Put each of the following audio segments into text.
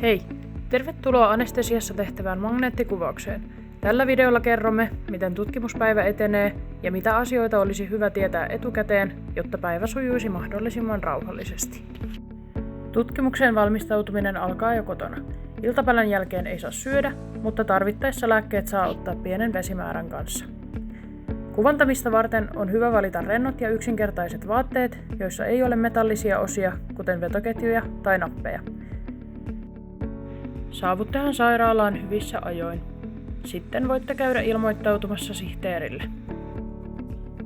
Hei! Tervetuloa anestesiassa tehtävään magneettikuvaukseen. Tällä videolla kerromme, miten tutkimuspäivä etenee ja mitä asioita olisi hyvä tietää etukäteen, jotta päivä sujuisi mahdollisimman rauhallisesti. Tutkimukseen valmistautuminen alkaa jo kotona. Iltapäivän jälkeen ei saa syödä, mutta tarvittaessa lääkkeet saa ottaa pienen vesimäärän kanssa. Kuvantamista varten on hyvä valita rennot ja yksinkertaiset vaatteet, joissa ei ole metallisia osia, kuten vetoketjuja tai nappeja. Saavuttehan sairaalaan hyvissä ajoin. Sitten voitte käydä ilmoittautumassa sihteerille.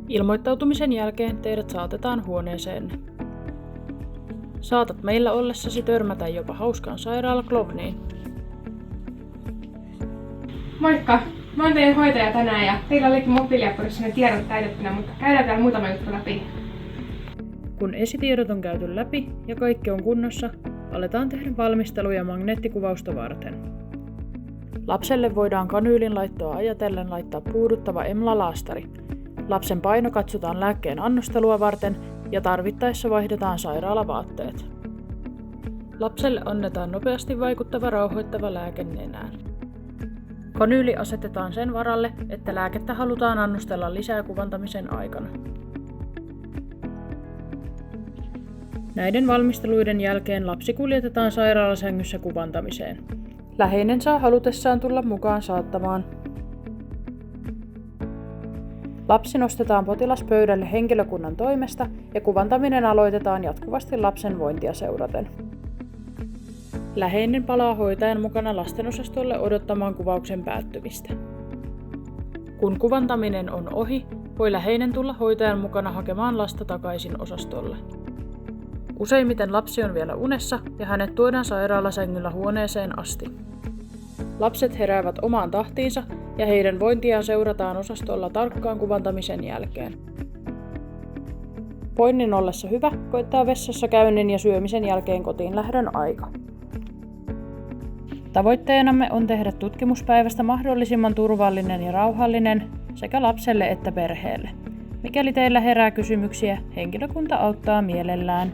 Ilmoittautumisen jälkeen teidät saatetaan huoneeseenne. Saatat meillä ollessasi törmätä jopa hauskaan sairaalaklovniin. Moikka! Mä oon teidän hoitaja tänään ja teillä olikin mobiiliapurissa ne tiedot täytettynä, mutta käydään vielä muutama juttu läpi. Kun esitiedot on käyty läpi ja kaikki on kunnossa, aletaan tehdä valmisteluja magneettikuvausta varten. Lapselle voidaan kanyylin laittoa ajatellen laittaa puuduttava EMLA-laastari. Lapsen paino katsotaan lääkkeen annostelua varten ja tarvittaessa vaihdetaan sairaalavaatteet. Lapselle annetaan nopeasti vaikuttava rauhoittava lääke nenään. Kanyyli asetetaan sen varalle, että lääkettä halutaan annostella lisää kuvantamisen aikana. Näiden valmisteluiden jälkeen lapsi kuljetetaan sairaalasängyssä kuvantamiseen. Läheinen saa halutessaan tulla mukaan saattamaan. Lapsi nostetaan potilaspöydälle henkilökunnan toimesta ja kuvantaminen aloitetaan jatkuvasti lapsen vointia seuraten. Läheinen palaa hoitajan mukana lastenosastolle odottamaan kuvauksen päättymistä. Kun kuvantaminen on ohi, voi läheinen tulla hoitajan mukana hakemaan lasta takaisin osastolle. Useimmiten lapsi on vielä unessa ja hänet tuodaan sairaalasängyllä huoneeseen asti. Lapset heräävät omaan tahtiinsa ja heidän vointiaan seurataan osastolla tarkkaan kuvantamisen jälkeen. Voinnin ollessa hyvä, koittaa vessassa käynnin ja syömisen jälkeen kotiin lähdön aika. Tavoitteenamme on tehdä tutkimuspäivästä mahdollisimman turvallinen ja rauhallinen sekä lapselle että perheelle. Mikäli teillä herää kysymyksiä, henkilökunta auttaa mielellään.